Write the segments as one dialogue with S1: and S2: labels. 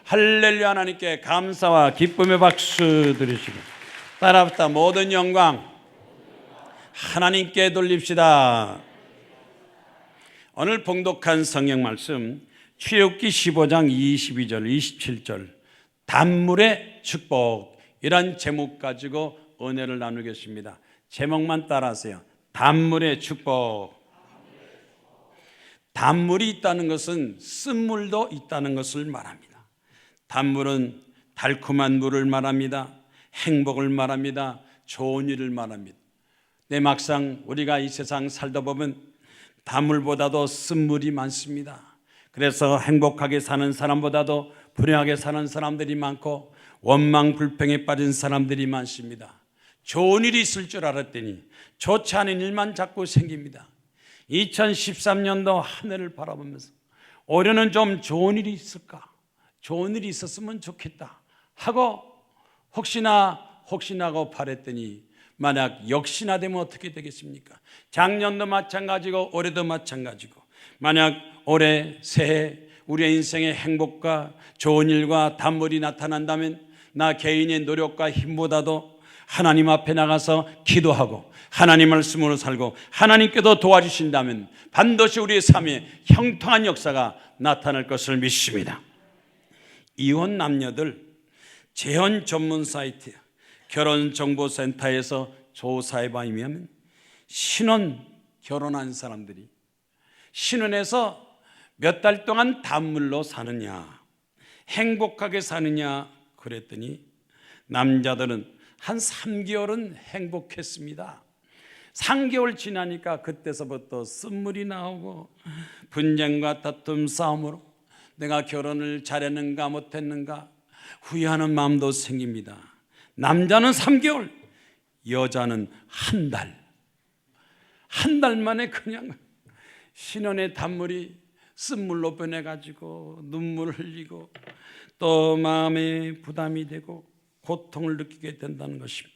S1: 할렐루야. 하나님께 감사와 기쁨의 박수 드리시고 따라붙다 모든 영광 하나님께 돌립시다. 오늘 봉독한 성경 말씀 출애굽기 15장 22절 27절 단물의 축복, 이란 제목 가지고 은혜를 나누겠습니다. 제목만 따라하세요. 단물의 축복. 단물이 있다는 것은 쓴물도 있다는 것을 말합니다. 단물은 달콤한 물을 말합니다. 행복을 말합니다. 좋은 일을 말합니다. 내 막상 우리가 이 세상 살다 보면 단물보다도 쓴물이 많습니다. 그래서 행복하게 사는 사람보다도 불행하게 사는 사람들이 많고 원망 불평에 빠진 사람들이 많습니다. 좋은 일이 있을 줄 알았더니 좋지 않은 일만 자꾸 생깁니다. 2013년도 한 해를 바라보면서 올해는 좀 좋은 일이 있을까? 좋은 일이 있었으면 좋겠다 하고 혹시나 하고 바랬더니 만약 역시나 되면 어떻게 되겠습니까? 작년도 마찬가지고 올해도 마찬가지고, 만약 올해 새해 우리의 인생의 행복과 좋은 일과 단물이 나타난다면 나 개인의 노력과 힘보다도 하나님 앞에 나가서 기도하고 하나님 말씀으로 살고 하나님께도 도와주신다면 반드시 우리의 삶에 형통한 역사가 나타날 것을 믿습니다. 이혼 남녀들 재혼 전문 사이트 결혼정보센터에서 조사해 보면 신혼 결혼한 사람들이 신혼에서 몇 달 동안 단물로 사느냐 행복하게 사느냐 그랬더니 남자들은 한 3개월은 행복했습니다. 3개월 지나니까 그때서부터 쓴물이 나오고 분쟁과 다툼 싸움으로 내가 결혼을 잘했는가 못했는가 후회하는 마음도 생깁니다. 남자는 3개월, 여자는 한 달. 한 달 만에 그냥 신혼의 단물이 쓴물로 변해가지고 눈물을 흘리고 또 마음에 부담이 되고 고통을 느끼게 된다는 것입니다.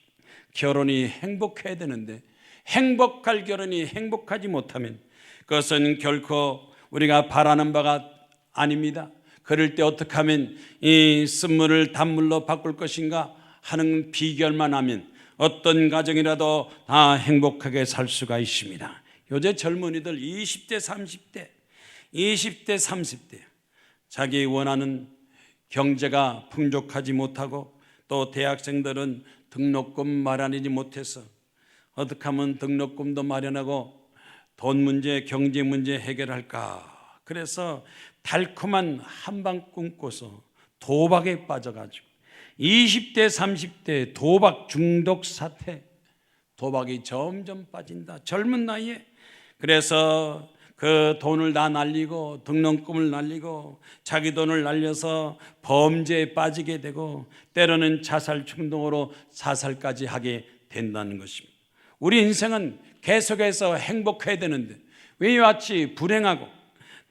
S1: 결혼이 행복해야 되는데 행복할 결혼이 행복하지 못하면 그것은 결코 우리가 바라는 바가 아닙니다. 그럴 때 어떻게 하면 이 쓴물을 단물로 바꿀 것인가 하는 비결만 하면 어떤 가정이라도 다 행복하게 살 수가 있습니다. 요새 젊은이들 20대 30대 20대 30대 자기 원하는 경제가 풍족하지 못하고 또 대학생들은 등록금 마련하지 못해서 어떻게 하면 등록금도 마련하고 돈 문제, 경제 문제 해결할까, 그래서 달콤한 한방 꿈꿔서 도박에 빠져가지고 20대 30대 도박 중독 사태, 도박이 점점 빠진다 젊은 나이에. 그래서 그 돈을 다 날리고 등록금을 날리고 자기 돈을 날려서 범죄에 빠지게 되고 때로는 자살 충동으로 자살까지 하게 된다는 것입니다. 우리 인생은 계속해서 행복해야 되는데 왜 이같이 불행하고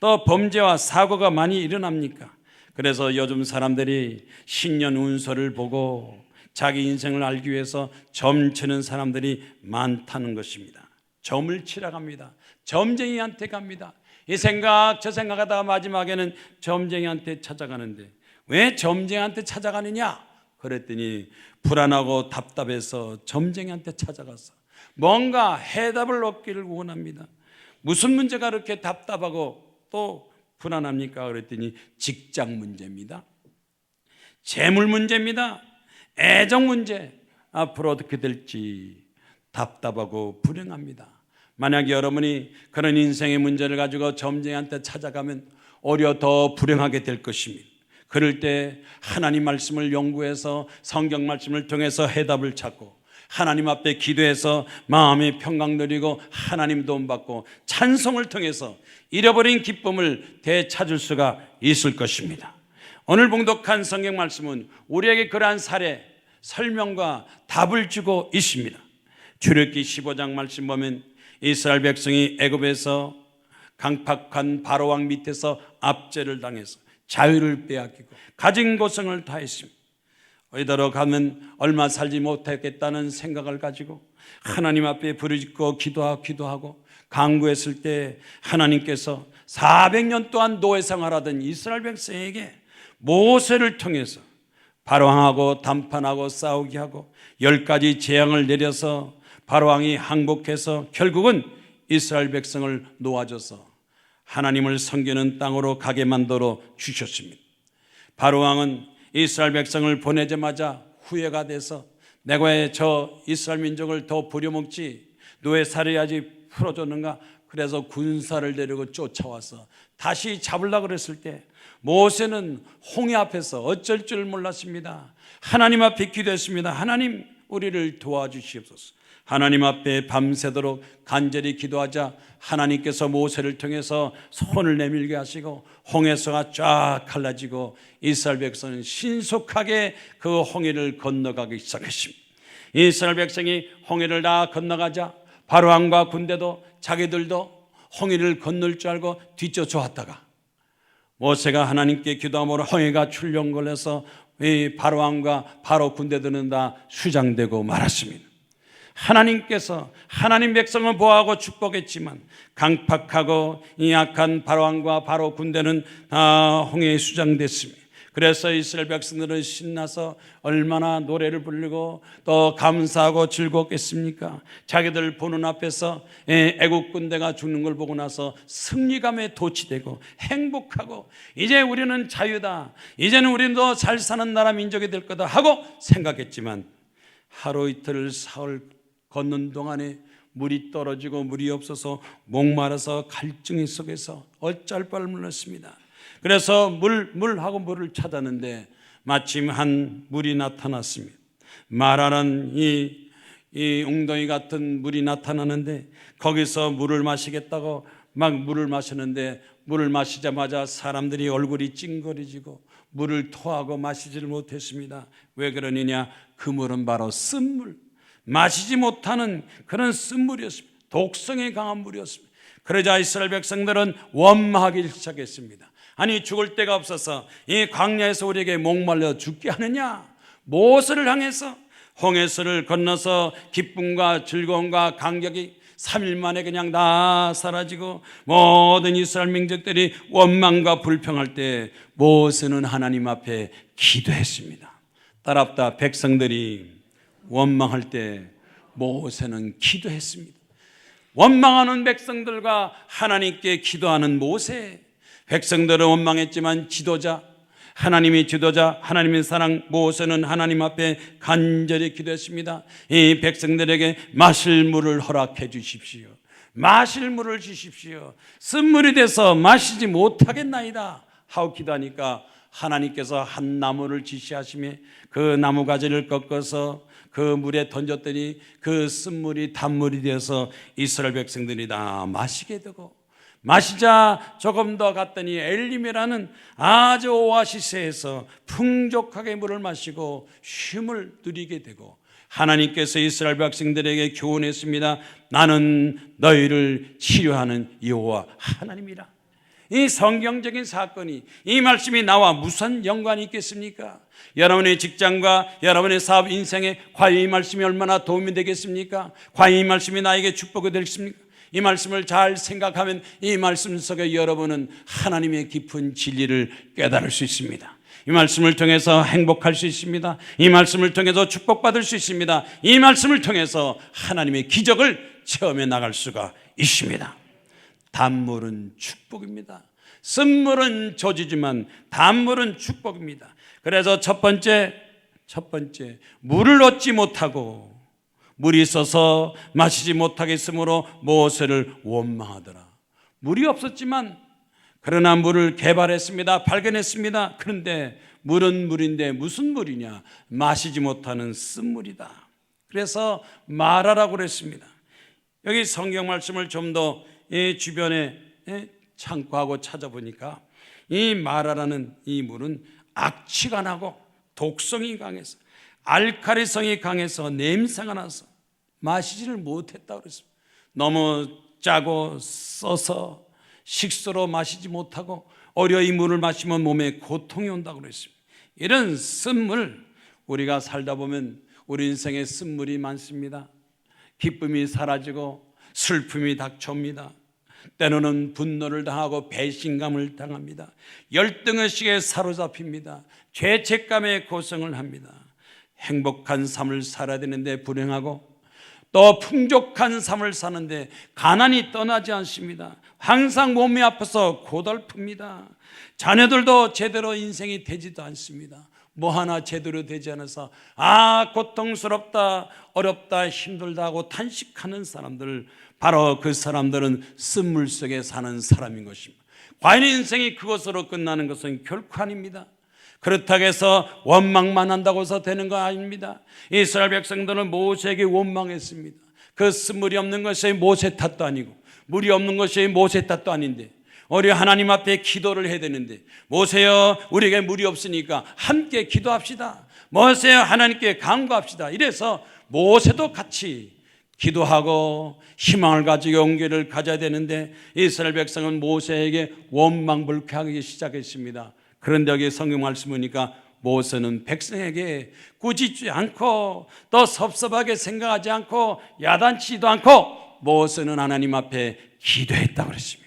S1: 또 범죄와 사고가 많이 일어납니까? 그래서 요즘 사람들이 신년 운서를 보고 자기 인생을 알기 위해서 점 치는 사람들이 많다는 것입니다. 점을 치러 갑니다. 점쟁이한테 갑니다. 이 생각 저 생각하다가 마지막에는 점쟁이한테 찾아가는데 왜 점쟁이한테 찾아가느냐 그랬더니 불안하고 답답해서 점쟁이한테 찾아가서 뭔가 해답을 얻기를 원합니다. 무슨 문제가 그렇게 답답하고 또 불안합니까? 그랬더니 직장 문제입니다. 재물 문제입니다. 애정 문제. 앞으로 어떻게 될지 답답하고 불행합니다. 만약 여러분이 그런 인생의 문제를 가지고 점쟁이한테 찾아가면 오히려 더 불행하게 될 것입니다. 그럴 때 하나님 말씀을 연구해서 성경 말씀을 통해서 해답을 찾고 하나님 앞에 기도해서 마음의 평강 누리고 하나님 도움 받고 찬송을 통해서 잃어버린 기쁨을 되찾을 수가 있을 것입니다. 오늘 봉독한 성경 말씀은 우리에게 그러한 사례 설명과 답을 주고 있습니다. 출애굽기 15장 말씀 보면 이스라엘 백성이 애굽에서 강팍한 바로왕 밑에서 압제를 당해서 자유를 빼앗기고 가진 고생을 다했습니다. 어디로 가면 얼마 살지 못하겠다는 생각을 가지고 하나님 앞에 부르짖고 기도하고 간구했을 때 하나님께서 400년 동안 노예 생활하던 이스라엘 백성에게 모세를 통해서 바로왕하고 담판하고 싸우게 하고 10가지 재앙을 내려서 바로왕이 항복해서 결국은 이스라엘 백성을 놓아줘서 하나님을 섬기는 땅으로 가게 만들어 주셨습니다. 바로왕은 이스라엘 백성을 보내자마자 후회가 돼서 내가 왜 저 이스라엘 민족을 더 부려먹지, 노예 살해야지 풀어줬는가, 그래서 군사를 데리고 쫓아와서 다시 잡으려고 그랬을 때 모세는 홍해 앞에서 어쩔 줄 몰랐습니다. 하나님 앞에 기도했습니다. 하나님, 우리를 도와주시옵소서. 하나님 앞에 밤새도록 간절히 기도하자 하나님께서 모세를 통해서 손을 내밀게 하시고 홍해서가 쫙 갈라지고 이스라엘 백성은 신속하게 그 홍해를 건너가기 시작했습니다. 이스라엘 백성이 홍해를 다 건너가자 바로왕과 군대도 자기들도 홍해를 건널 줄 알고 뒤쫓아왔다가 모세가 하나님께 기도함으로 홍해가 출렁거려서 이 바로왕과 바로 군대들은 다 수장되고 말았습니다. 하나님께서 하나님 백성을 보호하고 축복했지만 강팍하고 약한 바로왕과 바로 군대는 다 홍해에 수장됐습니다. 그래서 이스라엘 백성들은 신나서 얼마나 노래를 부르고 또 감사하고 즐겁겠습니까? 자기들 보는 앞에서 애국 군대가 죽는 걸 보고 나서 승리감에 도취되고 행복하고 이제 우리는 자유다, 이제는 우리는 더 잘 사는 나라 민족이 될 거다 하고 생각했지만 하루 이틀 사흘 걷는 동안에 물이 떨어지고 물이 없어서 목마라서 갈증이 속에서 어쩔 바를 몰랐습니다. 그래서 물하고 물을 찾았는데 마침 한 물이 나타났습니다. 마라는 이 웅덩이 같은 물이 나타나는데 거기서 물을 마시겠다고 막 물을 마시는데 물을 마시자마자 사람들이 얼굴이 찡그려지고 물을 토하고 마시지를 못했습니다. 왜 그러느냐? 그 물은 바로 쓴물, 마시지 못하는 그런 쓴물이었습니다. 독성에 강한 물이었습니다. 그러자 이스라엘 백성들은 원망하기 시작했습니다. 아니, 죽을 데가 없어서 이 광야에서 우리에게 목말라 죽게 하느냐? 모세를 향해서 홍해서를 건너서 기쁨과 즐거움과 감격이 3일 만에 그냥 다 사라지고 모든 이스라엘 민족들이 원망과 불평할 때 모세는 하나님 앞에 기도했습니다. 따랍다, 백성들이 원망할 때 모세는 기도했습니다. 원망하는 백성들과 하나님께 기도하는 모세. 백성들은 원망했지만 지도자, 하나님의 지도자, 하나님의 사랑 모세는 하나님 앞에 간절히 기도했습니다. 이 백성들에게 마실 물을 허락해 주십시오. 마실 물을 주십시오. 쓴물이 돼서 마시지 못하겠나이다 하고 기도하니까 하나님께서 한 나무를 지시하시며 그 나무 가지를 꺾어서 그 물에 던졌더니 그 쓴물이 단물이 되어서 이스라엘 백성들이 다 마시게 되고, 마시자 조금 더 갔더니 엘림이라는 아주 오아시스에서 풍족하게 물을 마시고 쉼을 누리게 되고, 하나님께서 이스라엘 백성들에게 교훈했습니다. 나는 너희를 치료하는 여호와 하나님이라. 이 성경적인 사건이, 이 말씀이 나와 무슨 연관이 있겠습니까? 여러분의 직장과 여러분의 사업 인생에 과연 이 말씀이 얼마나 도움이 되겠습니까? 과연 이 말씀이 나에게 축복이 되겠습니까? 이 말씀을 잘 생각하면 이 말씀 속에 여러분은 하나님의 깊은 진리를 깨달을 수 있습니다. 이 말씀을 통해서 행복할 수 있습니다. 이 말씀을 통해서 축복받을 수 있습니다. 이 말씀을 통해서 하나님의 기적을 체험해 나갈 수가 있습니다. 단물은 축복입니다. 쓴물은 저주지만 단물은 축복입니다. 그래서 첫 번째 물을 얻지 못하고 물이 있어서 마시지 못하겠으므로 모세를 원망하더라. 물이 없었지만 그러나 물을 개발했습니다. 발견했습니다. 그런데 물은 물인데 무슨 물이냐? 마시지 못하는 쓴물이다. 그래서 마라라고 그랬습니다. 여기 성경 말씀을 좀 더 주변에 참고하고 찾아보니까 이 마라라는 이 물은 악취가 나고 독성이 강해서 알칼리성이 강해서 냄새가 나서 마시지를 못했다고 그랬습니다. 너무 짜고 써서 식수로 마시지 못하고 오히려 이 물을 마시면 몸에 고통이 온다고 그랬습니다. 이런 쓴물, 우리가 살다 보면 우리 인생에 쓴물이 많습니다. 기쁨이 사라지고 슬픔이 닥쳐옵니다. 때로는 분노를 당하고 배신감을 당합니다. 열등의식에 사로잡힙니다. 죄책감에 고생을 합니다. 행복한 삶을 살아야 되는데 불행하고 또 풍족한 삶을 사는데 가난이 떠나지 않습니다. 항상 몸이 아파서 고달픕니다. 자녀들도 제대로 인생이 되지도 않습니다. 뭐 하나 제대로 되지 않아서 고통스럽다, 어렵다, 힘들다 하고 탄식하는 사람들, 바로 그 사람들은 쓴물 속에 사는 사람인 것입니다. 과연 인생이 그것으로 끝나는 것은 결코 아닙니다. 그렇다고 해서 원망만 한다고 해서 되는 거 아닙니다. 이스라엘 백성들은 모세에게 원망했습니다. 그 쓴물이 없는 것이 모세 탓도 아니고 물이 없는 것이 모세 탓도 아닌데 우리 하나님 앞에 기도를 해야 되는데, 모세여 우리에게 물이 없으니까 함께 기도합시다. 모세여 하나님께 간구합시다. 이래서 모세도 같이 기도하고 희망을 가지고 용기를 가져야 되는데 이스라엘 백성은 모세에게 원망불쾌하기 시작했습니다. 그런데 여기 성경 말씀 보니까 모세는 백성에게 꾸짖지 않고 또 섭섭하게 생각하지 않고 야단치지도 않고 모세는 하나님 앞에 기도했다고 그랬습니다.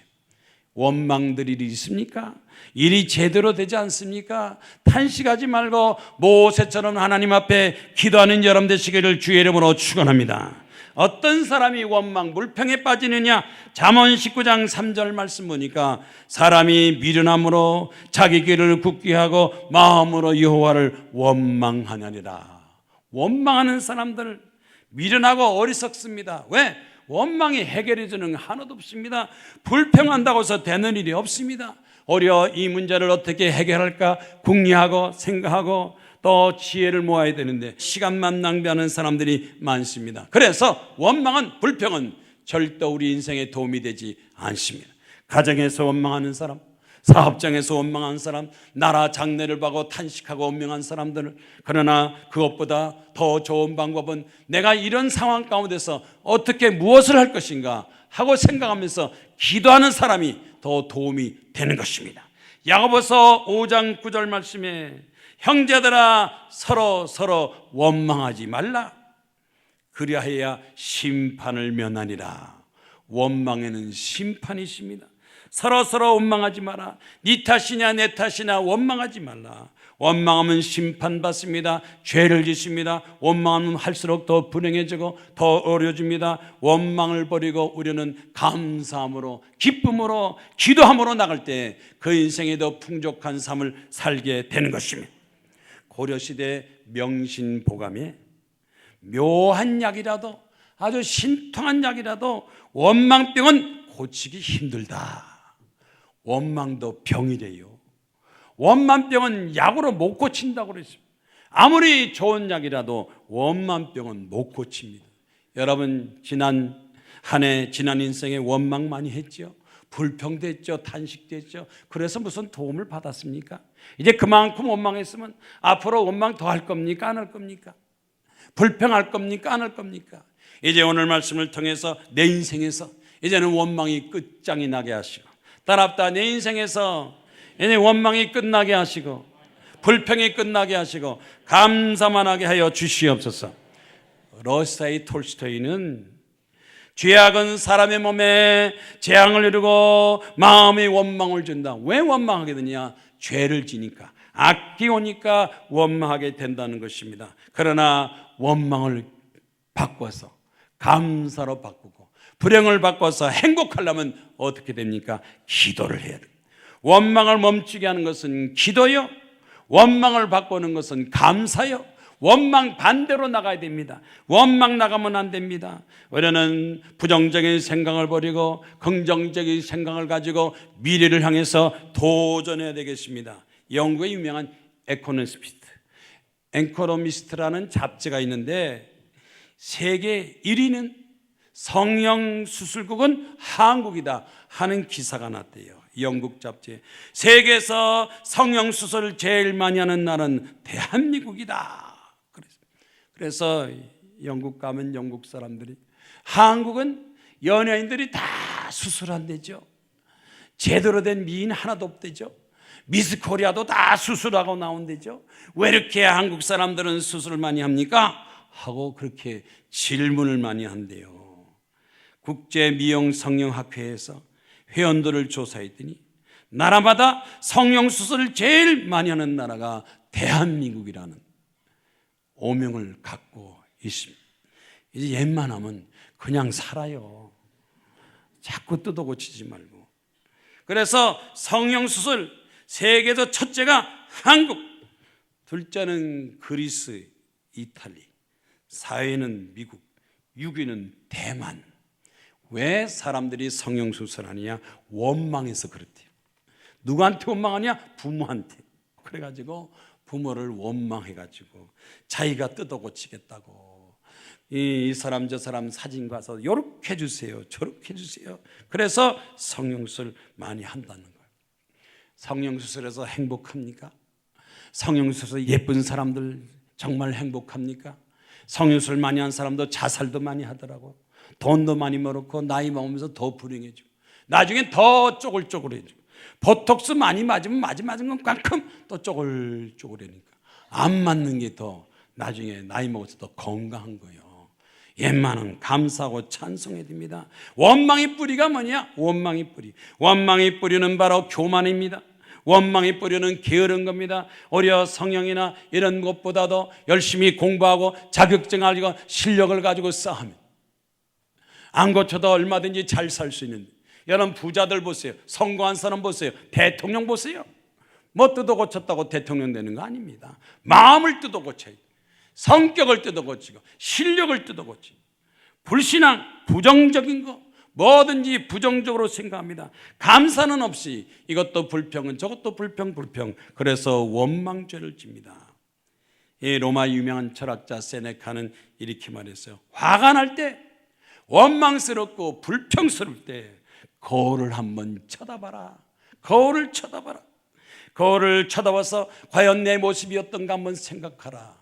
S1: 원망들 일이 있습니까? 일이 제대로 되지 않습니까? 탄식하지 말고 모세처럼 하나님 앞에 기도하는 여러분 되시기를 주의 이름으로 축원합니다. 어떤 사람이 원망 불평에 빠지느냐? 잠언 19장 3절 말씀 보니까 사람이 미련함으로 자기 길을 굳게 하고 마음으로 여호와를 원망하느니라. 원망하는 사람들 미련하고 어리석습니다. 왜? 원망이 해결해 주는 거 하나도 없습니다. 불평한다고 해서 되는 일이 없습니다. 오히려 이 문제를 어떻게 해결할까 궁리하고 생각하고 또 지혜를 모아야 되는데 시간만 낭비하는 사람들이 많습니다. 그래서 원망은, 불평은 절대 우리 인생에 도움이 되지 않습니다. 가정에서 원망하는 사람, 사업장에서 원망한 사람, 나라 장래를 보고 탄식하고 원망한 사람들, 그러나 그것보다 더 좋은 방법은 내가 이런 상황 가운데서 어떻게 무엇을 할 것인가 하고 생각하면서 기도하는 사람이 더 도움이 되는 것입니다. 야고보서 5장 9절 말씀에 형제들아 서로 원망하지 말라. 그리하여야 심판을 면하니라. 원망에는 심판이 있습니다. 서로 원망하지 마라. 네 탓이냐 내 탓이냐 원망하지 말라. 원망하면 심판받습니다. 죄를 짓습니다. 원망하면 할수록 더 불행해지고 더 어려워집니다. 원망을 버리고 우리는 감사함으로, 기쁨으로, 기도함으로 나갈 때 그 인생에 더 풍족한 삶을 살게 되는 것입니다. 고려시대 명신보감에 묘한 약이라도, 아주 신통한 약이라도 원망병은 고치기 힘들다. 원망도 병이래요. 원망병은 약으로 못 고친다고 그랬습니다. 아무리 좋은 약이라도 원망병은 못 고칩니다. 여러분 지난 한 해, 지난 인생에 원망 많이 했죠. 불평됐죠. 탄식됐죠. 그래서 무슨 도움을 받았습니까? 이제 그만큼 원망했으면 앞으로 원망 더 할 겁니까? 안 할 겁니까? 불평할 겁니까? 안 할 겁니까? 이제 오늘 말씀을 통해서 내 인생에서 이제는 원망이 끝장이 나게 하시고, 따랍다 내 인생에서 이제 원망이 끝나게 하시고 불평이 끝나게 하시고 감사만 하게 하여 주시옵소서. 러시아의 톨스토이는 죄악은 사람의 몸에 재앙을 이루고 마음에 원망을 준다. 왜 원망하게 되냐? 죄를 지니까, 악기 오니까 원망하게 된다는 것입니다. 그러나 원망을 바꿔서 감사로 바꾸고 불행을 바꿔서 행복하려면 어떻게 됩니까? 기도를 해야 됩니다. 원망을 멈추게 하는 것은 기도요, 원망을 바꾸는 것은 감사요. 원망 반대로 나가야 됩니다. 원망 나가면 안 됩니다. 우리는 부정적인 생각을 버리고 긍정적인 생각을 가지고 미래를 향해서 도전해야 되겠습니다. 영국의 유명한 에코노미스트라는 잡지가 있는데 세계 1위는 성형수술국은 한국이다 하는 기사가 났대요. 영국 잡지에 세계에서 성형수술을 제일 많이 하는 나라는 대한민국이다. 그래서 영국 가면 영국 사람들이, 한국은 연예인들이 다 수술한대죠. 제대로 된 미인 하나도 없대죠. 미스 코리아도 다 수술하고 나온대죠. 왜 이렇게 한국 사람들은 수술을 많이 합니까? 하고 그렇게 질문을 많이 한대요. 국제미용성형학회에서 회원들을 조사했더니 나라마다 성형수술을 제일 많이 하는 나라가 대한민국이라는 오명을 갖고 있습니다. 이제 웬만하면 그냥 살아요. 자꾸 뜯어 고치지 말고. 그래서 성형수술 세계에서 첫째가 한국, 둘째는 그리스, 이탈리, 4위는 미국, 6위는 대만. 왜 사람들이 성형수술하느냐? 원망해서 그렇대요. 누구한테 원망하냐? 부모한테. 그래가지고 부모를 원망해가지고 자기가 뜯어 고치겠다고 이 사람 저 사람 사진 가서 요렇게 해주세요, 저렇게 해주세요. 그래서 성형수술 많이 한다는 거예요. 성형수술에서 행복합니까? 성형수술 예쁜 사람들 정말 행복합니까? 성형수술 많이 한 사람도 자살도 많이 하더라고. 돈도 많이 벌었고 나이 먹으면서 더 불행해지고 나중엔 더 쪼글쪼글해지고 보톡스 많이 맞으면 맞은 것만큼 또 쪼글쪼글해니까 안 맞는 게 더 나중에 나이 먹어서 더 건강한 거예요. 웬만하면 감사하고 찬송해야 됩니다. 원망의 뿌리가 뭐냐? 원망의 뿌리. 원망의 뿌리는 바로 교만입니다. 원망의 뿌리는 게으른 겁니다. 오히려 성형이나 이런 것보다도 열심히 공부하고 자격증을 가지고 실력을 가지고 쌓으면 안 고쳐도 얼마든지 잘 살 수 있는데, 여러분 부자들 보세요. 성공한 사람 보세요. 대통령 보세요. 뭐 뜯어 고쳤다고 대통령 되는 거 아닙니다. 마음을 뜯어 고쳐야 돼요. 성격을 뜯어 고치고 실력을 뜯어 고치고. 불신앙, 부정적인 거 뭐든지 부정적으로 생각합니다. 감사는 없이 이것도 불평은 저것도 불평. 그래서 원망죄를 집니다. 이 로마 유명한 철학자 세네카는 이렇게 말했어요. 화가 날 때, 원망스럽고 불평스러울 때 거울을 한번 쳐다봐라. 거울을 쳐다봐라. 거울을 쳐다봐서 과연 내 모습이 어떤가 한번 생각하라.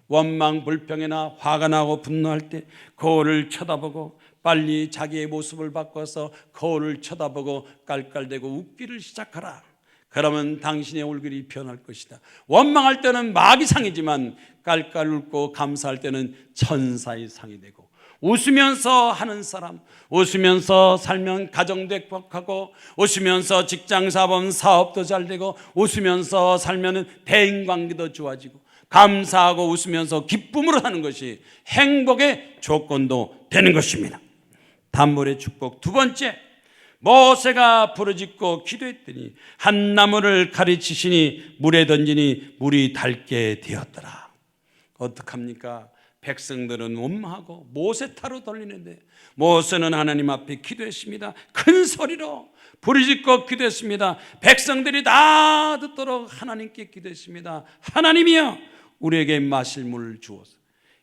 S1: 원망, 불평이나 화가 나고 분노할 때 거울을 쳐다보고 빨리 자기의 모습을 바꿔서 거울을 쳐다보고 깔깔대고 웃기를 시작하라. 그러면 당신의 얼굴이 변할 것이다. 원망할 때는 마귀 상이지만 깔깔 웃고 감사할 때는 천사의 상이 되고, 웃으면서 하는 사람, 웃으면서 살면 가정도 행복하고, 웃으면서 직장 사업도 잘 되고, 웃으면서 살면 대인관계도 좋아지고, 감사하고 웃으면서 기쁨으로 하는 것이 행복의 조건도 되는 것입니다. 단물의 축복. 두 번째, 모세가 부르짖고 기도했더니 한 나무를 가르치시니 물에 던지니 물이 닳게 되었더라. 어떡합니까? 백성들은 원망하고 모세 타로 돌리는데 모세는 하나님 앞에 기도했습니다. 큰 소리로 부르짖고 기도했습니다. 백성들이 다 듣도록 하나님께 기도했습니다. 하나님이여, 우리에게 마실 물을 주옵소서.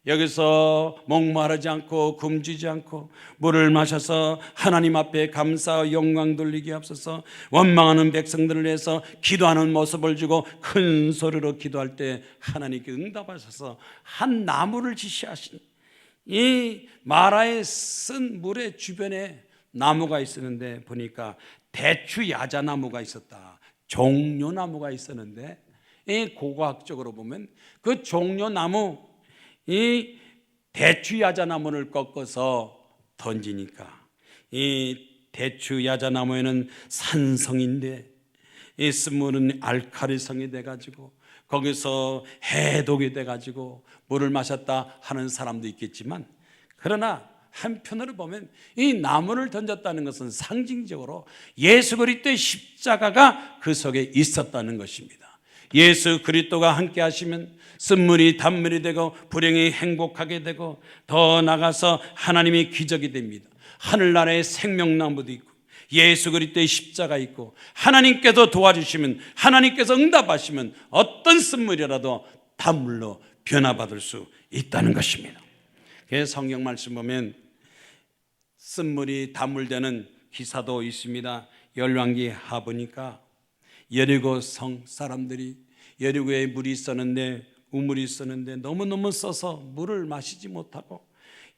S1: 여기서 목마르지 않고 굶주리지 않고 물을 마셔서 하나님 앞에 감사와 영광 돌리게 하옵소서. 원망하는 백성들을 위해서 기도하는 모습을 주고 큰 소리로 기도할 때 하나님께 응답하셔서 한 나무를 지시하시니, 이 마라에 쓴 물의 주변에 나무가 있었는데 보니까 대추 야자나무가 있었다. 종려나무가 있었는데, 이 고고학적으로 보면 그 종려나무, 이 대추 야자나무를 꺾어서 던지니까 이 대추 야자나무에는 산성인데 이 쓴물은 알칼리성이 돼가지고 거기서 해독이 돼가지고 물을 마셨다 하는 사람도 있겠지만, 그러나 한편으로 보면 이 나무를 던졌다는 것은 상징적으로 예수 그리스도의 십자가가 그 속에 있었다는 것입니다. 예수 그리스도가 함께 하시면 쓴물이 단물이 되고 불행이 행복하게 되고, 더 나가서 하나님의 기적이 됩니다. 하늘나라의 생명나무도 있고 예수 그리스도의 십자가 있고, 하나님께서 도와주시면, 하나님께서 응답하시면 어떤 쓴물이라도 단물로 변화받을 수 있다는 것입니다. 그래서 성경 말씀 보면 쓴물이 단물되는 기사도 있습니다. 열왕기 하보니까 여리고 성 사람들이, 여리고에 물이 있었는데 우물이 있었는데 너무너무 써서 물을 마시지 못하고,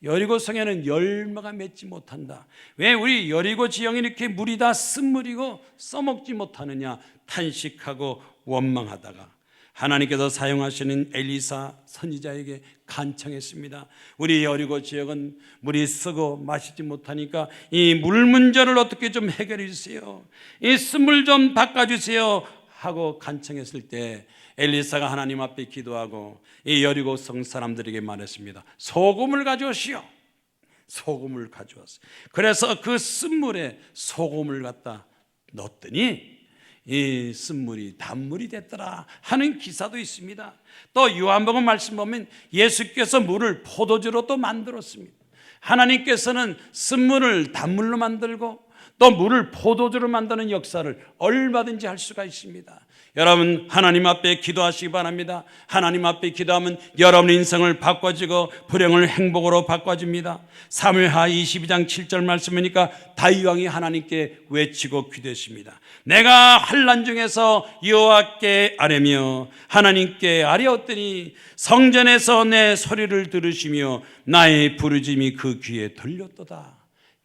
S1: 여리고 성에는 열매가 맺지 못한다. 왜 우리 여리고 지형이 이렇게 물이 다 쓴물이고 써먹지 못하느냐 탄식하고 원망하다가 하나님께서 사용하시는 엘리사 선지자에게 간청했습니다. 우리 여리고 지역은 물이 쓰고 마시지 못하니까 이 물 문제를 어떻게 좀 해결해 주세요. 이 쓴물 좀 바꿔주세요 하고 간청했을 때 엘리사가 하나님 앞에 기도하고 이 여리고 성 사람들에게 말했습니다. 소금을 가져오시오. 소금을 가져왔어요. 그래서 그 쓴물에 소금을 갖다 넣었더니 이 쓴물이 단물이 됐더라 하는 기사도 있습니다. 또 요한복음 말씀 보면 예수께서 물을 포도주로 또 만들었습니다. 하나님께서는 쓴물을 단물로 만들고 또 물을 포도주로 만드는 역사를 얼마든지 할 수가 있습니다. 여러분 하나님 앞에 기도하시기 바랍니다. 하나님 앞에 기도하면 여러분 인생을 바꿔주고 불행을 행복으로 바꿔줍니다. 사무엘하 22장 7절 말씀이니까 다윗 왕이 하나님께 외치고 기도했습니다. 내가 환난 중에서 여호와께 아뢰며 하나님께 아뢰었더니 성전에서 내 소리를 들으시며 나의 부르짐이 그 귀에 들렸도다.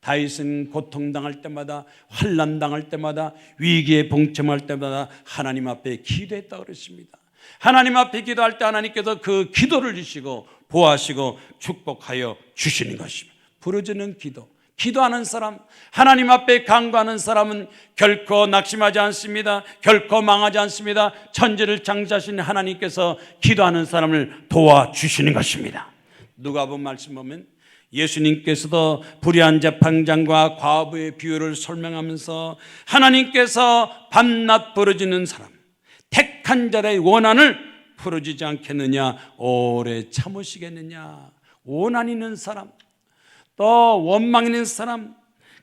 S1: 다윗은 고통당할 때마다 환난당할 때마다 위기에 봉첨할 때마다 하나님 앞에 기도했다고 그랬습니다. 하나님 앞에 기도할 때 하나님께서 그 기도를 주시고 보호하시고 축복하여 주시는 것입니다. 부르짖는 기도, 기도하는 사람, 하나님 앞에 간구하는 사람은 결코 낙심하지 않습니다. 결코 망하지 않습니다. 천지를 창조하신 하나님께서 기도하는 사람을 도와주시는 것입니다. 누가복음 말씀 보면 예수님께서도 불의한 재판장과 과부의 비유를 설명하면서 하나님께서 밤낮 부르짖는 사람, 택한 자의 원한을 풀어주지 않겠느냐, 오래 참으시겠느냐. 원한 있는 사람, 또 원망 있는 사람,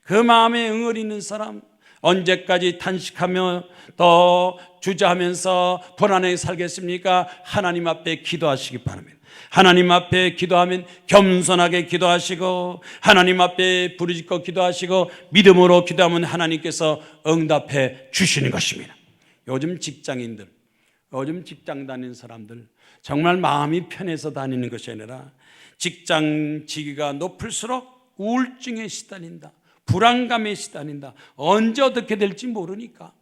S1: 그 마음에 응어리 있는 사람, 언제까지 탄식하며 또 주저하면서 불안하게 살겠습니까? 하나님 앞에 기도하시기 바랍니다. 하나님 앞에 기도하면 겸손하게 기도하시고 하나님 앞에 부르짖고 기도하시고 믿음으로 기도하면 하나님께서 응답해 주시는 것입니다. 요즘 직장인들, 요즘 직장 다니는 사람들 정말 마음이 편해서 다니는 것이 아니라 직장 직위가 높을수록 우울증에 시달린다, 불안감에 시달린다. 언제 어떻게 될지 모르니까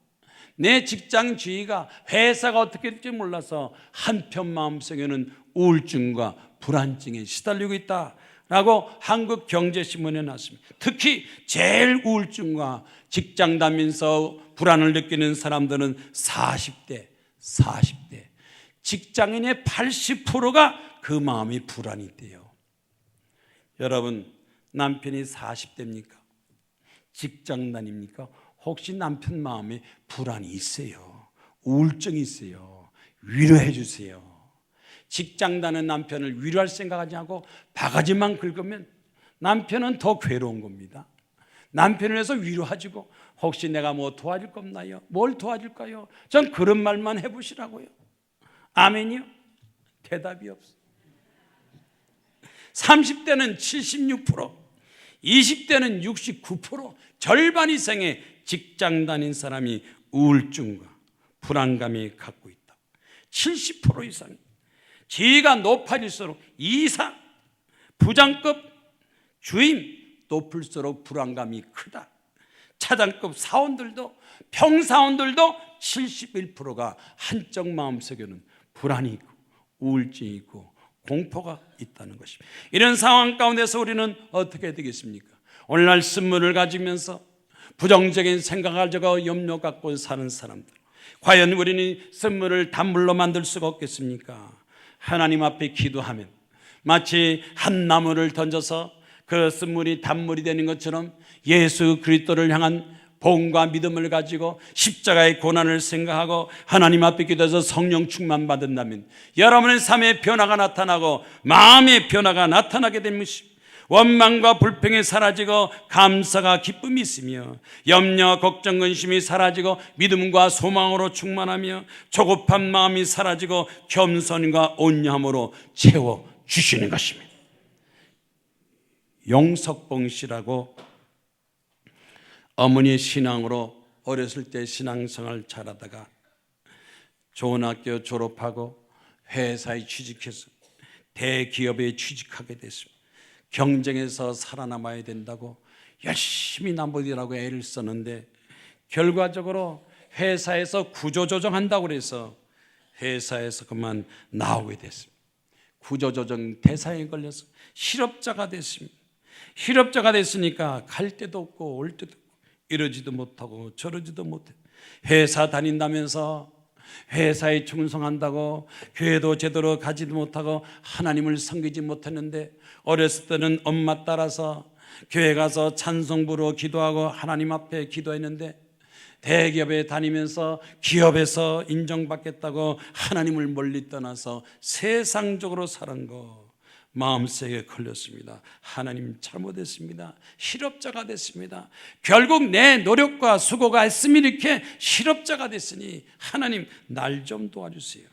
S1: 내 직장 지위가 회사가 어떻게 될지 몰라서 한편 마음속에는 우울증과 불안증에 시달리고 있다라고 한국경제신문에 났습니다. 특히 제일 우울증과 직장 다니면서 불안을 느끼는 사람들은 40대 직장인의 80%가 그 마음이 불안이 있대요. 여러분 남편이 40대입니까? 직장 다닙니까? 혹시 남편 마음에 불안이 있어요? 우울증이 있어요? 위로해 주세요. 직장 다니는 남편을 위로할 생각하지 않고 바가지만 긁으면 남편은 더 괴로운 겁니다. 남편을 위해서 위로하시고 혹시 내가 뭐 도와줄 거 없나요? 뭘 도와줄까요? 전 그런 말만 해보시라고요. 아멘이요? 대답이 없어. 30대는 76%, 20대는 69%, 절반 이상의 직장 다닌 사람이 우울증과 불안감이 갖고 있다. 70% 이상. 지위가 높아질수록 이상, 부장급, 주임 높을수록 불안감이 크다. 차장급 사원들도 평사원들도 71%가 한쪽 마음속에는 불안이 있고 우울증이 있고 공포가 있다는 것입니다. 이런 상황 가운데서 우리는 어떻게 되겠습니까? 오늘날 쓴물을 가지면서 부정적인 생각을 가지고 염려 갖고 사는 사람들, 과연 우리는 쓴물을 단물로 만들 수가 없겠습니까? 하나님 앞에 기도하면 마치 한 나무를 던져서 그 쓴물이 단물이 되는 것처럼 예수 그리스도를 향한 복음과 믿음을 가지고 십자가의 고난을 생각하고 하나님 앞에 기도해서 성령 충만 받는다면 여러분의 삶에 변화가 나타나고 마음의 변화가 나타나게 된 것입니다. 원망과 불평이 사라지고 감사가 기쁨이 있으며 염려, 걱정, 근심이 사라지고 믿음과 소망으로 충만하며 조급한 마음이 사라지고 겸손과 온유함으로 채워주시는 것입니다. 용석봉 씨라고 어머니의 신앙으로 어렸을 때 신앙생활 잘하다가 좋은 학교 졸업하고 회사에 취직해서 대기업에 취직하게 됐습니다. 경쟁에서 살아남아야 된다고 열심히 남보디라고 애를 썼는데 결과적으로 회사에서 구조조정한다고 그래서 회사에서 그만 나오게 됐습니다. 구조조정 대상에 걸려서 실업자가 됐습니다. 실업자가 됐으니까 갈 데도 없고 올 데도 없고 이러지도 못하고 저러지도 못해. 회사 다닌다면서 회사에 충성한다고 교회도 제대로 가지도 못하고 하나님을 섬기지 못했는데, 어렸을 때는 엄마 따라서 교회 가서 찬송부로 기도하고 하나님 앞에 기도했는데, 대기업에 다니면서 기업에서 인정받겠다고 하나님을 멀리 떠나서 세상적으로 사는 거 마음속에 걸렸습니다. 하나님 잘못했습니다. 실업자가 됐습니다. 결국 내 노력과 수고가 했으면 이렇게 실업자가 됐으니 하나님 날 좀 도와주세요.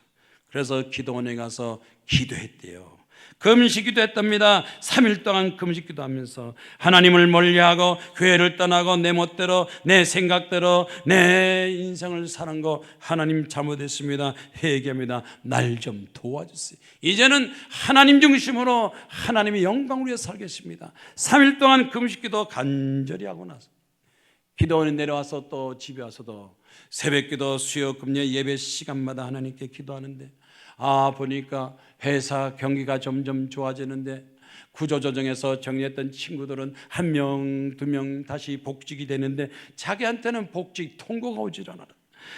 S1: 그래서 기도원에 가서 기도했대요. 금식기도 했답니다. 3일 동안 금식기도 하면서 하나님을 멀리하고 교회를 떠나고 내 멋대로 내 생각대로 내 인생을 사는 거 하나님 잘못했습니다. 회개합니다. 날 좀 도와주세요. 이제는 하나님 중심으로 하나님의 영광을 위해 살겠습니다. 3일 동안 금식기도 간절히 하고 나서 기도원에 내려와서 또 집에 와서도 새벽기도 수요 금요 예배 시간마다 하나님께 기도하는데, 보니까 회사 경기가 점점 좋아지는데 구조조정에서 정리했던 친구들은 1명, 2명 다시 복직이 되는데 자기한테는 복직 통보가 오질 않아.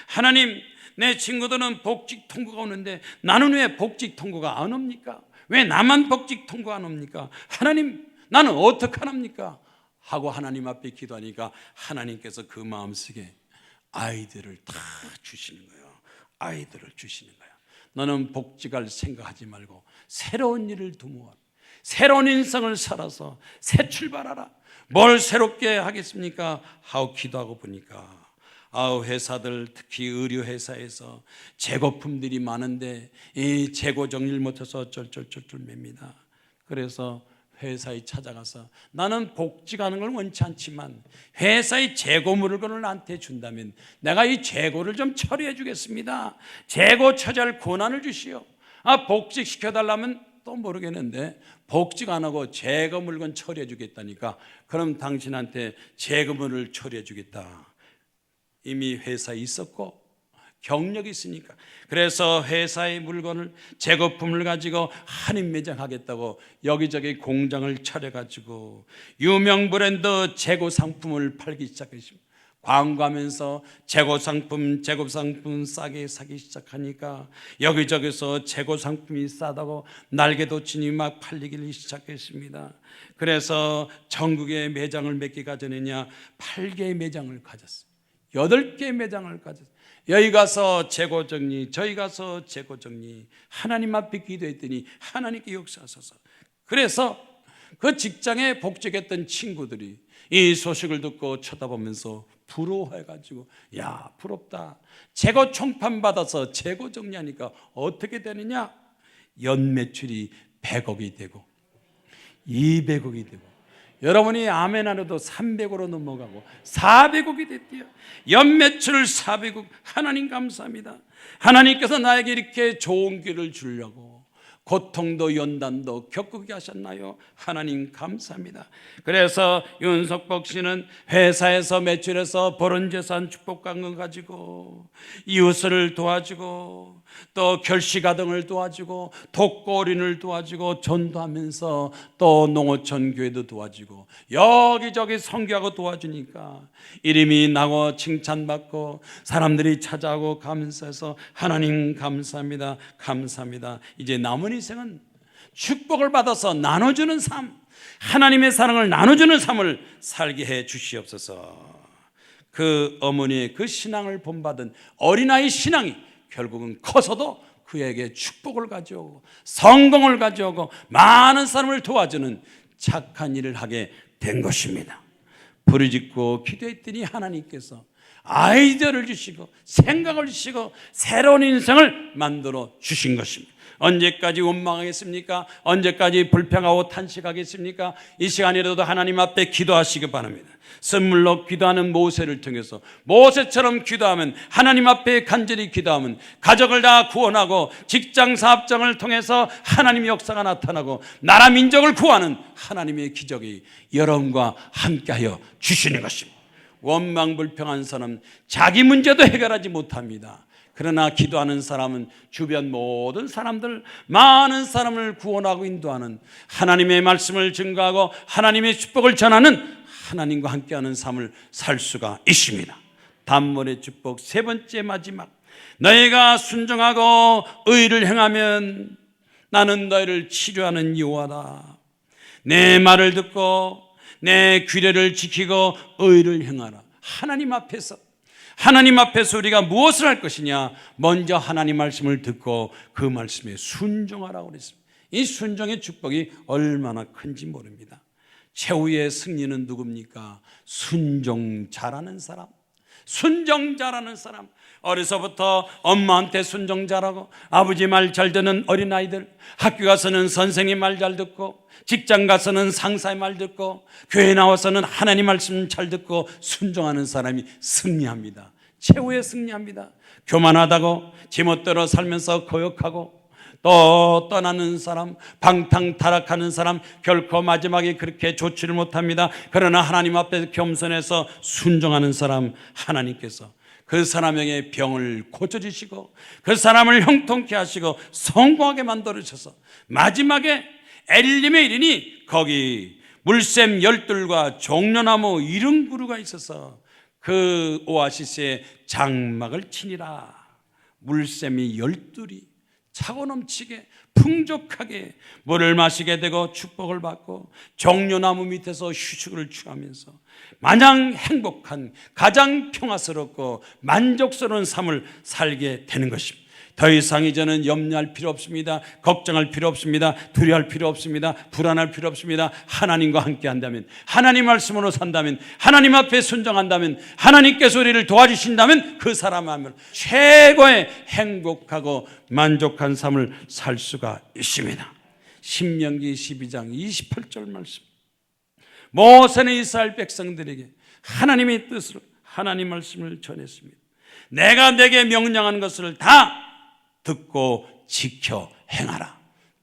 S1: 하나님, 내 친구들은 복직 통보가 오는데 나는 왜 복직 통보가 안 옵니까? 왜 나만 복직 통보 안 옵니까? 하나님, 나는 어떡하랍니까? 하고 하나님 앞에 기도하니까 하나님께서 그 마음속에 아이들을 다 주시는 거예요. 아이들을 주시는 거예요. 너는 복직할 생각하지 말고 새로운 일을 도모하라. 새로운 인생을 살아서 새 출발하라. 뭘 새롭게 하겠습니까? 하고 기도하고 보니까 회사들, 특히 의료회사에서 재고품들이 많은데 이 재고 정리를 못해서 쩔쩔쩔쩔 맵니다. 그래서 회사에 찾아가서 나는 복직하는 걸 원치 않지만 회사의 재고 물건을 나한테 준다면 내가 이 재고를 좀 처리해 주겠습니다. 재고 처리할 권한을 주시오. 복직시켜달라면 또 모르겠는데 복직 안 하고 재고 물건 처리해 주겠다니까, 그럼 당신한테 재고물을 처리해 주겠다. 이미 회사에 있었고 경력이 있으니까. 그래서 회사의 물건을, 재고품을 가지고 한인 매장하겠다고 여기저기 공장을 차려가지고 유명 브랜드 재고 상품을 팔기 시작했습니다. 광고하면서 재고 상품 싸게 사기 시작하니까 여기저기서 재고 상품이 싸다고 날개도치니 막 팔리기 시작했습니다. 그래서 전국에 매장을 몇 개 가졌느냐? 8개의 매장을 가졌어요. 8개의 매장을 가졌어요. 여기 가서 재고 정리, 저기 가서 재고 정리. 하나님 앞에 기도했더니 하나님께 역사하소서. 그래서 그 직장에 복직했던 친구들이 이 소식을 듣고 쳐다보면서 부러워해가지고, 야, 부럽다. 재고 총판 받아서 재고 정리하니까 어떻게 되느냐? 연 매출이 100억이 되고 200억이 되고, 여러분이 아멘 안 해도 300억으로 넘어가고 400억이 됐대요. 연매출 400억. 하나님 감사합니다. 하나님께서 나에게 이렇게 좋은 길을 주려고 고통도 연단도 겪게 하셨나요? 하나님 감사합니다. 그래서 윤석복 씨는 회사에서 매출해서 벌은 재산 축복강을 가지고 이웃을 도와주고 또 결식아동을 도와주고 독거어린을 도와주고 전도하면서 또 농어촌 교회도 도와주고 여기저기 선교하고 도와주니까 이름이 나고 칭찬받고 사람들이 찾아오고 감사해서 하나님 감사합니다. 감사합니다. 이제 남은 인생은 축복을 받아서 나눠주는 삶, 하나님의 사랑을 나눠주는 삶을 살게 해 주시옵소서. 그 어머니의 그 신앙을 본받은 어린아이 신앙이 결국은 커서도 그에게 축복을 가져오고 성공을 가져오고 많은 사람을 도와주는 착한 일을 하게 된 것입니다. 부르짖고 기도했더니 하나님께서 아이디어를 주시고 생각을 주시고 새로운 인생을 만들어 주신 것입니다. 언제까지 원망하겠습니까? 언제까지 불평하고 탄식하겠습니까? 이 시간이라도 하나님 앞에 기도하시기 바랍니다. 선물로 기도하는 모세를 통해서 모세처럼 기도하면, 하나님 앞에 간절히 기도하면 가족을 다 구원하고 직장 사업장을 통해서 하나님의 역사가 나타나고 나라 민족을 구하는 하나님의 기적이 여러분과 함께하여 주시는 것입니다. 원망불평한 사람 자기 문제도 해결하지 못합니다. 그러나 기도하는 사람은 주변 모든 사람들, 많은 사람을 구원하고 인도하는 하나님의 말씀을 증거하고 하나님의 축복을 전하는 하나님과 함께하는 삶을 살 수가 있습니다. 단번의 축복 세 번째 마지막, 너희가 순종하고 의를 행하면 나는 너희를 치료하는 여호와다. 내 말을 듣고 내 규례를 지키고 의를 행하라. 하나님 앞에서 우리가 무엇을 할 것이냐? 먼저 하나님 말씀을 듣고 그 말씀에 순종하라고 그랬습니다. 이 순종의 축복이 얼마나 큰지 모릅니다. 최후의 승리는 누굽니까? 순종 잘하는 사람. 순종 잘하는 사람. 어려서부터 엄마한테 순종 잘하고 아버지 말 잘 듣는 어린아이들, 학교 가서는 선생님 말 잘 듣고 직장 가서는 상사의 말 듣고 교회 나와서는 하나님 말씀 잘 듣고 순종하는 사람이 승리합니다. 최후의 승리합니다. 교만하다고 제멋대로 살면서 거역하고 또 떠나는 사람, 방탕타락하는 사람 결코 마지막에 그렇게 좋지를 못합니다. 그러나 하나님 앞에 겸손해서 순종하는 사람, 하나님께서 그 사람에게 병을 고쳐주시고 그 사람을 형통케 하시고 성공하게 만들어주셔서 마지막에 엘림에 이르니 거기 물샘 열둘과 종려나무 이른 그루가 있어서 그 오아시스에 장막을 치니라. 물샘이 열둘이 차고 넘치게 풍족하게 물을 마시게 되고 축복을 받고 종려나무 밑에서 휴식을 취하면서 마냥 행복한, 가장 평화스럽고 만족스러운 삶을 살게 되는 것입니다. 더 이상 이제는 염려할 필요 없습니다. 걱정할 필요 없습니다. 두려워할 필요 없습니다. 불안할 필요 없습니다. 하나님과 함께 한다면, 하나님 말씀으로 산다면, 하나님 앞에 순종한다면, 하나님께서 우리를 도와주신다면 그 사람은 최고의 행복하고 만족한 삶을 살 수가 있습니다. 신명기 12장 28절 말씀, 모세는 이스라엘 백성들에게 하나님의 뜻으로 하나님 말씀을 전했습니다. 내가 내게 명령하는 것을 다 듣고 지켜 행하라.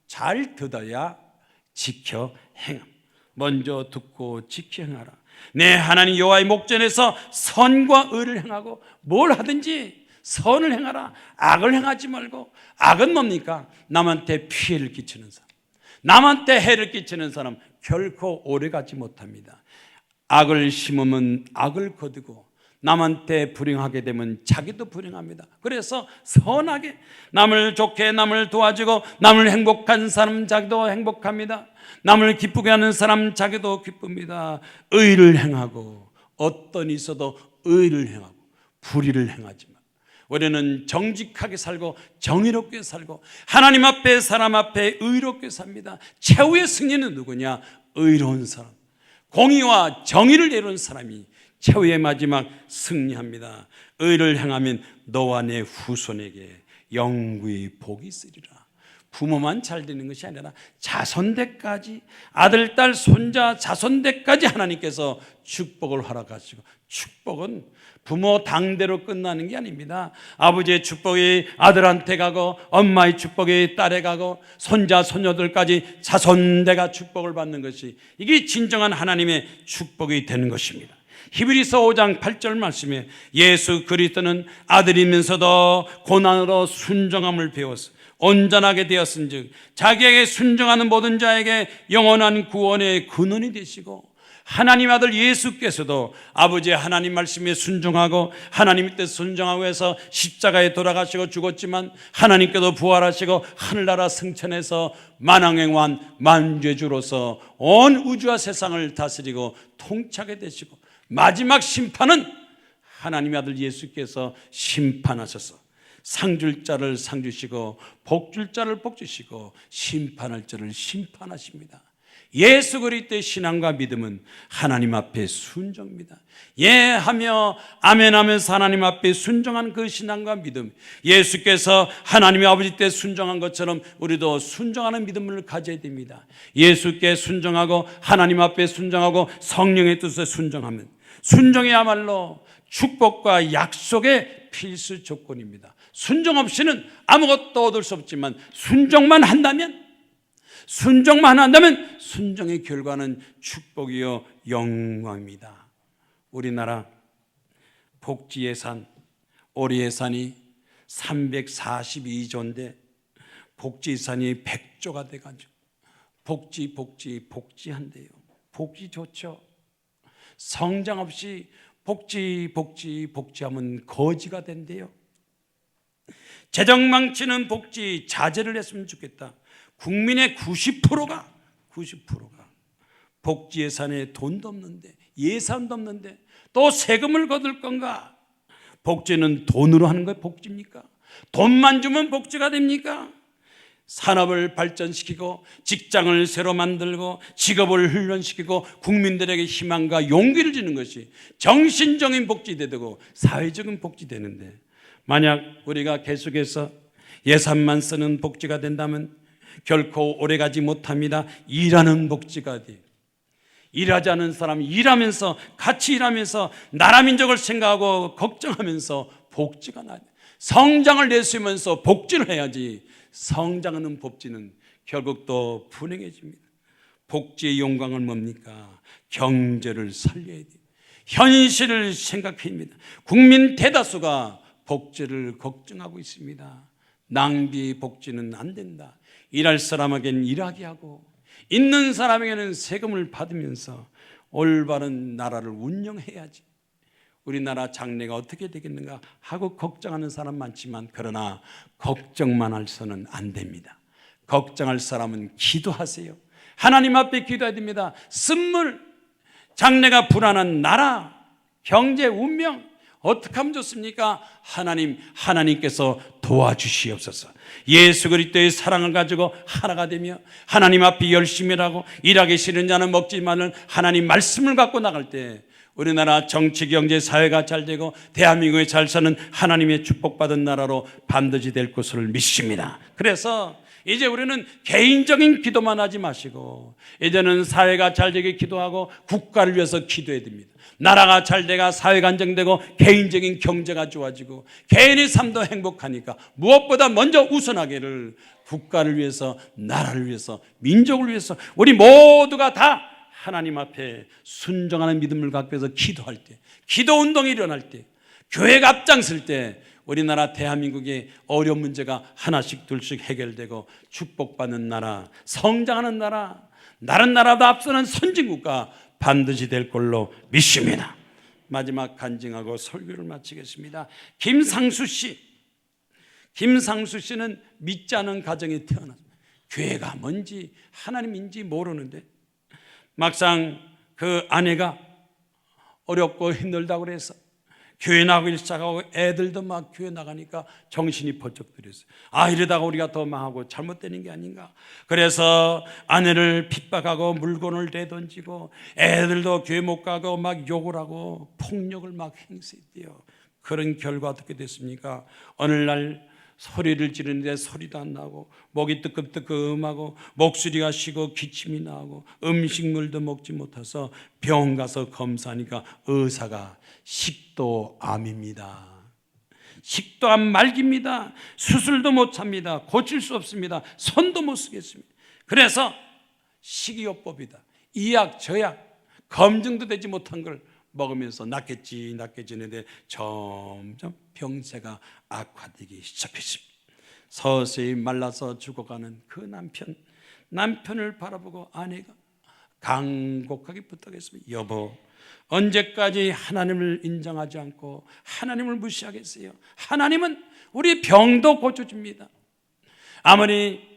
S1: 잘 듣어야 지켜 행함. 먼저 듣고 지켜 행하라. 내 하나님 여호와의 목전에서 선과 의를 행하고 뭘 하든지 선을 행하라. 악을 행하지 말고. 악은 뭡니까? 남한테 피해를 끼치는 사람, 남한테 해를 끼치는 사람 결코 오래가지 못합니다. 악을 심으면 악을 거두고 남한테 불행하게 되면 자기도 불행합니다. 그래서 선하게 남을 좋게, 남을 도와주고 남을 행복한 사람 자기도 행복합니다. 남을 기쁘게 하는 사람 자기도 기쁩니다. 의를 행하고, 어떤 있어도 의를 행하고 불의를 행하지 마. 우리는 정직하게 살고 정의롭게 살고 하나님 앞에 사람 앞에 의롭게 삽니다. 최후의 승리는 누구냐? 의로운 사람, 공의와 정의를 이룬 사람이 최후의 마지막 승리합니다. 의를 행하면 너와 내 후손에게 영구의 복이 있으리라. 부모만 잘 되는 것이 아니라 자손대까지, 아들, 딸, 손자, 자손대까지 하나님께서 축복을 허락하시고, 축복은 부모 당대로 끝나는 게 아닙니다. 아버지의 축복이 아들한테 가고 엄마의 축복이 딸에 가고 손자, 손녀들까지 자손대가 축복을 받는 것이, 이게 진정한 하나님의 축복이 되는 것입니다. 히브리서 5장 8절 말씀에 예수 그리스도는 아들이면서도 고난으로 순종함을 배워서 온전하게 되었은즉 자기에게 순종하는 모든 자에게 영원한 구원의 근원이 되시고, 하나님 아들 예수께서도 아버지의 하나님 말씀에 순종하고 하나님의 뜻 순종하고 해서 십자가에 돌아가시고 죽었지만 하나님께도 부활하시고 하늘나라 승천해서 만왕의 왕 만죄주로서 온 우주와 세상을 다스리고 통치하게 되시고, 마지막 심판은 하나님의 아들 예수께서 심판하셔서 상줄 자를 상 주시고 복줄 자를 복 주시고 심판할 자를 심판하십니다. 예수 그리스도의 신앙과 믿음은 하나님 앞에 순종입니다. 예하며 아멘하면서 하나님 앞에 순종한 그 신앙과 믿음, 예수께서 하나님의 아버지 때 순종한 것처럼 우리도 순종하는 믿음을 가져야 됩니다. 예수께 순종하고 하나님 앞에 순종하고 성령의 뜻에 순종하면 순종이야말로 축복과 약속의 필수 조건입니다. 순종 없이는 아무것도 얻을 수 없지만 순종만 한다면 순종의 결과는 축복이요 영광입니다. 우리나라 복지예산, 오리예산이 342조인데 복지 예산이 100조가 돼가지고 복지한대요. 복지 좋죠. 성장 없이 복지하면 거지가 된대요. 재정 망치는 복지 자제를 했으면 좋겠다. 국민의 90%가 복지 예산에 돈도 없는데, 예산도 없는데 또 세금을 거둘 건가? 복지는 돈으로 하는 거 복지입니까? 돈만 주면 복지가 됩니까? 산업을 발전시키고 직장을 새로 만들고 직업을 훈련시키고 국민들에게 희망과 용기를 주는 것이 정신적인 복지되고 사회적인 복지되는데, 만약 우리가 계속해서 예산만 쓰는 복지가 된다면 결코 오래가지 못합니다. 일하는 복지가 돼요. 일하지 않은 사람이 일하면서, 같이 일하면서 나라 민족을 생각하고 걱정하면서 복지가 나요. 성장을 내세우면서 복지를 해야지 성장하는 복지는 결국 또 분행해집니다. 복지의 영광은 뭡니까? 경제를 살려야 돼요. 현실을 생각합니다. 국민 대다수가 복지를 걱정하고 있습니다. 낭비 복지는 안 된다. 일할 사람에게는 일하게 하고 있는 사람에게는 세금을 받으면서 올바른 나라를 운영해야지. 우리나라 장래가 어떻게 되겠는가 하고 걱정하는 사람 많지만, 그러나 걱정만 해서는 안 됩니다. 걱정할 사람은 기도하세요. 하나님 앞에 기도해야 됩니다. 쓴물, 장래가 불안한 나라, 경제, 운명 어떻게 하면 좋습니까? 하나님께서 도와주시옵소서. 예수 그리스도의 사랑을 가지고 하나가 되며 하나님 앞에 열심히 일하고 일하기 싫은 자는 먹지만은 하나님 말씀을 갖고 나갈 때 우리나라 정치, 경제, 사회가 잘 되고 대한민국이 잘 사는 하나님의 축복받은 나라로 반드시 될 것을 믿습니다. 그래서 이제 우리는 개인적인 기도만 하지 마시고 이제는 사회가 잘 되게 기도하고 국가를 위해서 기도해야 됩니다. 나라가 잘 돼가 사회가 안정되고 개인적인 경제가 좋아지고 개인의 삶도 행복하니까 무엇보다 먼저 우선하기를 국가를 위해서, 나라를 위해서, 민족을 위해서 우리 모두가 다 하나님 앞에 순종하는 믿음을 갖고 해서 기도할 때, 기도운동이 일어날 때, 교회가 앞장설 때 우리나라 대한민국의 어려운 문제가 하나씩 둘씩 해결되고 축복받는 나라, 성장하는 나라, 다른 나라보다 앞서는 선진국가 반드시 될 걸로 믿습니다. 마지막 간증하고 설교를 마치겠습니다. 김상수 씨는 믿지 않은 가정에 태어났습니다. 교회가 뭔지 하나님인지 모르는데 막상 그 아내가 어렵고 힘들다고 그래서 교회 나가기 시작하고 애들도 막 교회 나가니까 정신이 번쩍 들었어요. 이러다가 우리가 더 망하고 잘못되는 게 아닌가. 그래서 아내를 핍박하고 물건을 내던지고 애들도 교회 못 가고 막 욕을 하고 폭력을 막 행사했대요. 그런 결과 어떻게 됐습니까? 어느 날 소리를 지르는데 소리도 안 나고 목이 뜨끔뜨끔하고 목소리가 쉬고 기침이 나고 음식물도 먹지 못해서 병원 가서 검사하니까 의사가 식도암입니다. 식도암 말기입니다. 수술도 못 합니다. 고칠 수 없습니다. 손도 못 쓰겠습니다. 그래서 식이요법이다. 이 약 저약 검증도 되지 못한 걸 먹으면서 낫겠지 했는데 점점 병세가 악화되기 시작했습니다. 서서히 말라서 죽어가는 그 남편을 바라보고 아내가 간곡하게 부탁했습니다. 여보, 언제까지 하나님을 인정하지 않고 하나님을 무시하겠어요? 하나님은 우리 병도 고쳐줍니다. 아무리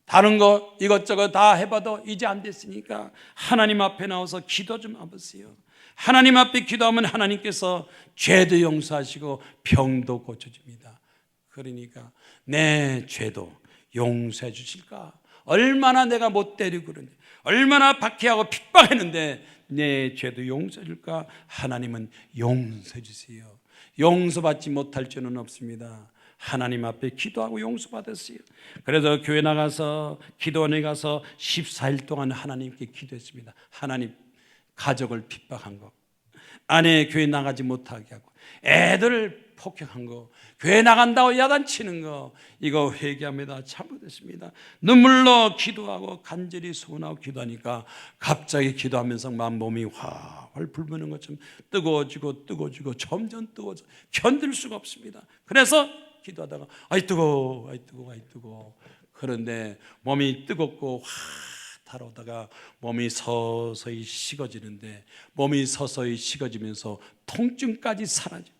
S1: 다른 거 이것저것 다 해봐도 이제 안 됐으니까 하나님 앞에 나와서 기도 좀 해보세요. 하나님 앞에 기도하면 하나님께서 죄도 용서하시고 병도 고쳐줍니다. 그러니까 내 죄도 용서해 주실까? 얼마나 내가 못 때리고 그러는데, 얼마나 박해하고 핍박했는데 내 죄도 용서해 줄까? 하나님은 용서해 주세요. 용서받지 못할 죄는 없습니다. 하나님 앞에 기도하고 용서받았어요. 그래서 교회 나가서 기도원에 가서 14일 동안 하나님께 기도했습니다. 하나님, 가족을 핍박한 거, 아내 교회 나가지 못하게 하고 애들을 폭행한 거, 교회 나간다고 야단치는 거, 이거 회개합니다. 잘못했습니다. 눈물로 기도하고 간절히 소원하고 기도하니까 갑자기 기도하면서 몸이 활활 불붙는 것처럼 뜨거워지고 점점 뜨거워져 견딜 수가 없습니다. 그래서 기도하다가 아이 뜨거워. 그런데 몸이 뜨겁고 달아오다가 몸이 서서히 식어지는데, 몸이 서서히 식어지면서 통증까지 사라져.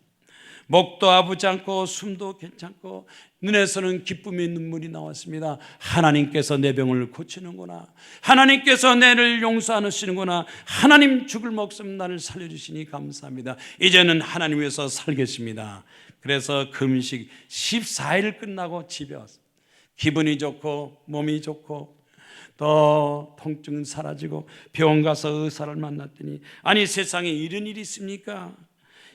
S1: 목도 아프지 않고 숨도 괜찮고 눈에서는 기쁨의 눈물이 나왔습니다. 하나님께서 내 병을 고치는구나, 하나님께서 내를 용서하시는구나, 하나님 죽을 목숨 나를 살려주시니 감사합니다. 이제는 하나님 위해서 살겠습니다. 그래서 금식 14일 끝나고 집에 왔어요. 기분이 좋고 몸이 좋고 또 통증은 사라지고 병원 가서 의사를 만났더니, 아니 세상에 이런 일이 있습니까?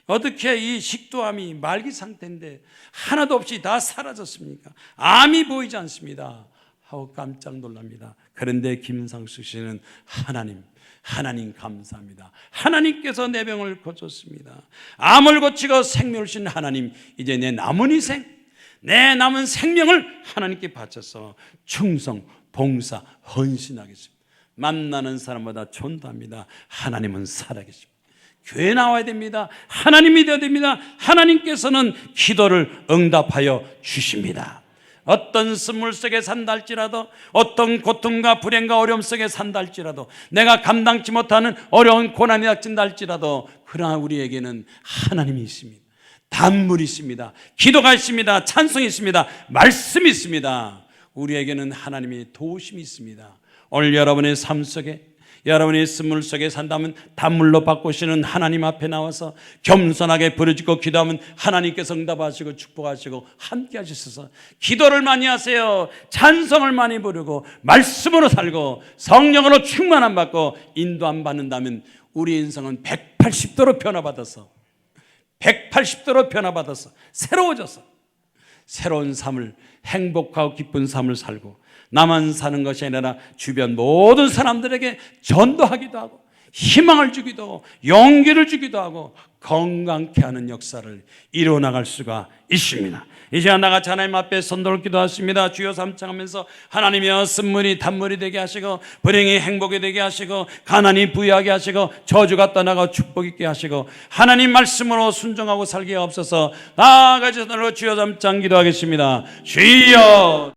S1: 어떻게 이 식도암이 말기 상태인데 하나도 없이 다 사라졌습니까? 암이 보이지 않습니다 하고 깜짝 놀랍니다. 그런데 김상숙 씨는 하나님 감사합니다. 하나님께서 내 병을 고쳤습니다. 암을 고치고 생명을 주신 하나님, 이제 내 남은 인생, 내 남은 생명을 하나님께 바쳐서 충성, 봉사, 헌신하겠습니다. 만나는 사람마다 존도합니다. 하나님은 살아계십니다. 교회 나와야 됩니다. 하나님 믿어야 됩니다. 하나님께서는 기도를 응답하여 주십니다. 어떤 스물 속에 산다 할지라도, 어떤 고통과 불행과 어려움 속에 산다 할지라도, 내가 감당치 못하는 어려운 고난이 닥친다 할지라도, 그러나 우리에게는 하나님이 있습니다. 단물이 있습니다. 기도가 있습니다. 찬송이 있습니다. 말씀이 있습니다. 우리에게는 하나님의 도우심이 있습니다. 오늘 여러분의 삶 속에, 여러분의 스물 속에 산다면 단물로 바꾸시는 하나님 앞에 나와서 겸손하게 부르짖고 기도하면 하나님께서 응답하시고 축복하시고 함께 하시소서. 기도를 많이 하세요. 찬송을 많이 부르고 말씀으로 살고 성령으로 충만함 받고 인도함 받는다면 우리 인생은 180도로 변화받아서 새로워져서 새로운 삶을, 행복하고 기쁜 삶을 살고, 나만 사는 것이 아니라 주변 모든 사람들에게 전도하기도 하고 희망을 주기도 하고 용기를 주기도 하고 건강케 하는 역사를 이루어나갈 수가 있습니다. 이제 나같이 하나님 앞에 손들어 기도하십니다. 주여 삼창하면서 하나님이여, 쓴물이 단물이 되게 하시고 불행이 행복이 되게 하시고 가난이 부유하게 하시고 저주가 떠나고 축복 있게 하시고 하나님 말씀으로 순종하고 살게 하옵소서. 나아가지 주여 삼창 기도하겠습니다. 주여.